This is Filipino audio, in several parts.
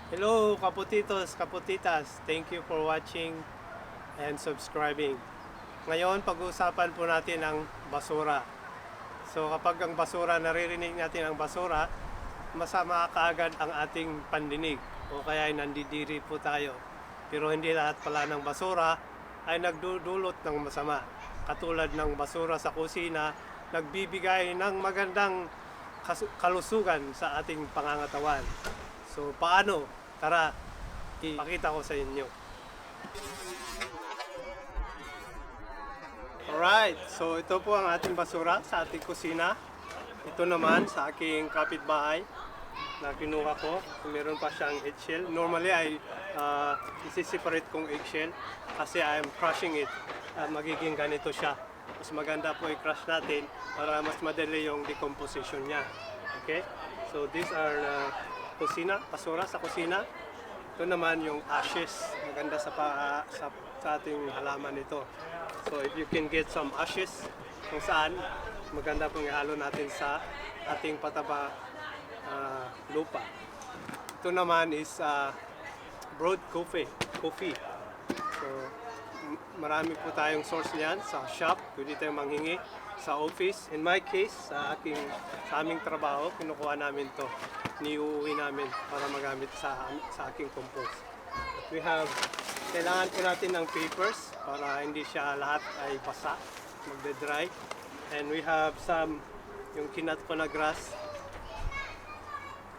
Hello kaputitos, kaputitas. Thank you for watching and subscribing. Ngayon pag-uusapan po natin ang basura. So kapag ang basura, naririnig natin ang basura, masama kaagad ang ating pandinig o kaya ay nandidiri po tayo. Pero hindi lahat pala ng basura ay nagdudulot ng masama. Katulad ng basura sa kusina, nagbibigay ng magandang kalusugan sa ating pangangatawan. So paano? Tara, ipakita ko sa inyo. Alright, so ito po ang ating basura sa ating kusina. Ito naman sa aking kapitbahay na kinuha ko. Meron pa siyang eggshell. Normally ay isi-separate kong eggshell kasi I am crushing it. Magiging ganito siya. Mas maganda po i-crush natin para mas madali yung decomposition niya. Okay? So these are kusina, basura sa kusina. Ito naman yung ashes. Maganda sa ating halaman ito. So if you can get some ashes kung saan, maganda pong ihalo natin sa ating pataba lupa. Ito naman is brewed coffee. So marami po tayong source niyan sa shop. Pwede tayong manghingi sa office. In my case, sa aming trabaho, kinukuha namin to. Niuuwi namin para magamit sa aking compost. At we have, kailangan po natin ng papers para hindi siya lahat ay basa, magde-dry. And we have some, yung kinat ko na grass,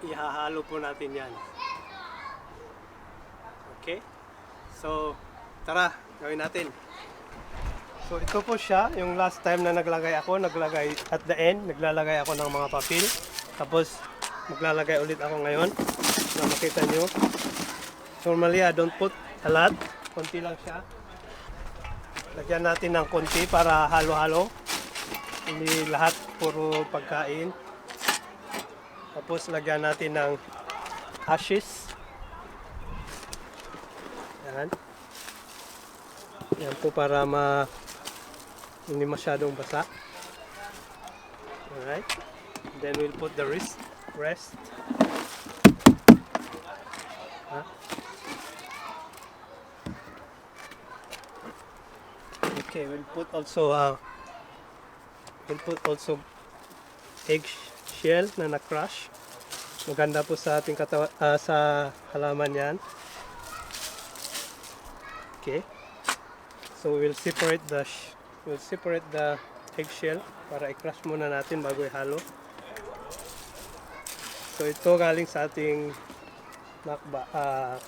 ihahalo po natin yan. Okay? So, tara, gawin natin. So, ito po siya, yung last time na naglalagay at the end, naglalagay ako ng mga papel. Tapos, maglalagay ulit ako ngayon na makita nyo. Normally I don't put a lot, konti lang siya. Lagyan natin ng konti para halo-halo, hindi lahat puro pagkain. Tapos lagyan natin ng ashes. Yan po para hindi masyadong basa. Alright, then we'll put the rest. Okay, we'll put also egg shell na na-crush. Maganda po sa ating sa halaman yan. Okay, so we'll separate the eggshell para i-crush muna natin bago ihalo. So ito galing sa ating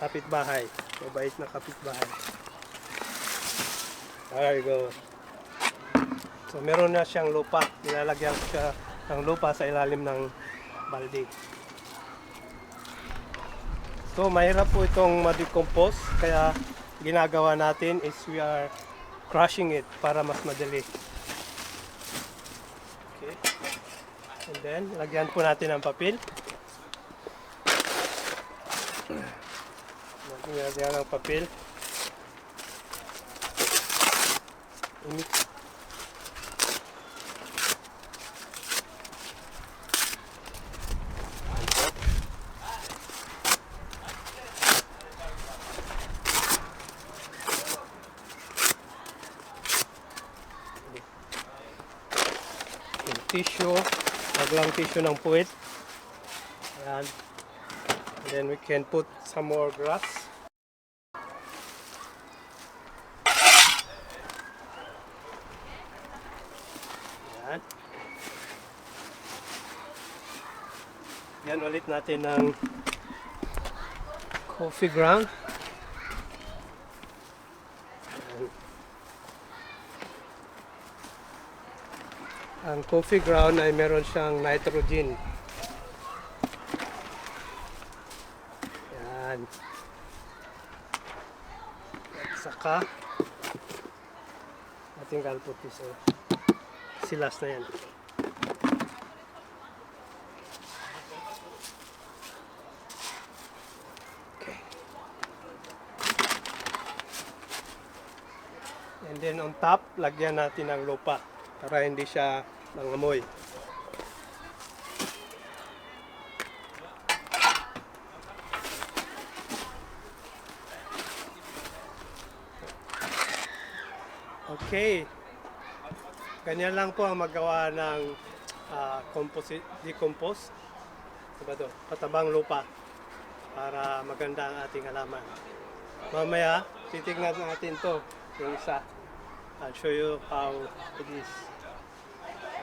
kapitbahay. Mabait na kapitbahay. There you go. So meron na siyang lupa. Nilalagyan ko siya ng lupa sa ilalim ng balde. So mahirap po itong ma-decompose. Kaya ginagawa natin is we are crushing it para mas madali. Okay. And then lagyan po natin ng papel. Lagyan ng papel. Tissue, maglang tissue ng puwit. Ayan. And then we can put some more grass. Ayan. Yan ulit natin ng coffee ground. Ang coffee ground ay meron siyang nitrogen. Yan. At saka ating kalputis. Silas na yan. Okay. And then on top, lagyan natin ng lupa para hindi siya mangamoy. Okay. Ganyan lang po ang magawa ng decompose. Diba to? Patabang lupa para maganda ang ating halaman. Mamaya, titignan natin to yung isa. I'll show you how it is.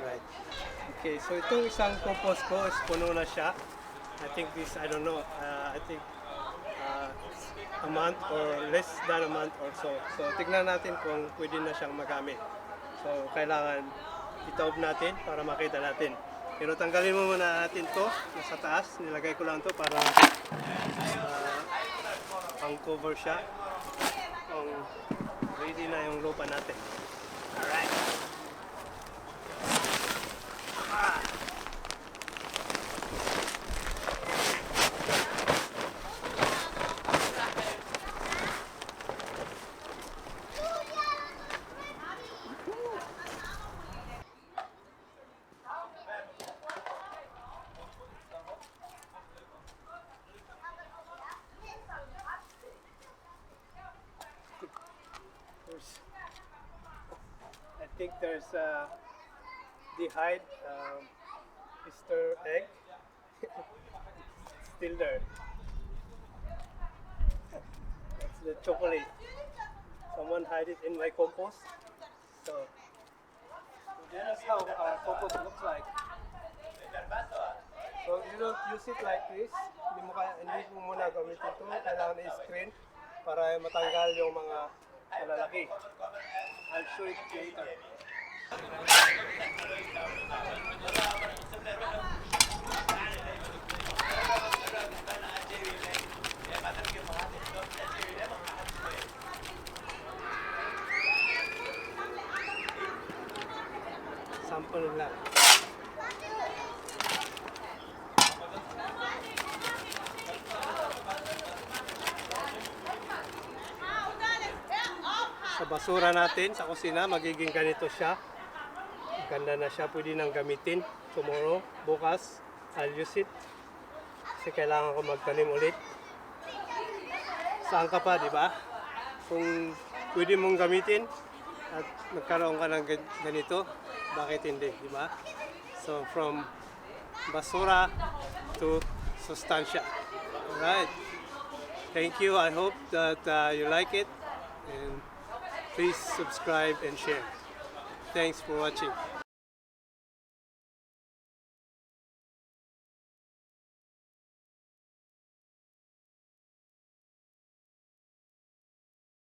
Right. Okay, so itong isang compost ko is puno na siya. I think this, I don't know, I think a month or less than a month or so. So tignan natin kung pwede na siyang magamit. So kailangan itaob natin para makita natin. Pero tanggalin mo muna natin to nasa taas. Nilagay ko lang to para pang cover siya. Kung ready na yung lupa natin. Alright. I think there's dehyde Easter egg still there. That's the chocolate. Someone hide it in my compost. So this is how compost looks like. So you don't use it like this. Hindi mo muna gamitin ito. Kailangan i-screen para matanggal yung mga malalaki. I'll show it later. Sample lang. Sa basura natin, sa kusina, magiging ganito siya. Ganda na siya, pwede nang gamitin. Tomorrow, bukas, I'll use it. Kasi kailangan ko magtanim ulit. Saan ka pa, di ba? Kung pwede mong gamitin at magkaroon ka ng ganito, bakit hindi, di ba? So, from basura to sustansya. Alright. Thank you. I hope that you like it. And please subscribe and share. Thanks for watching.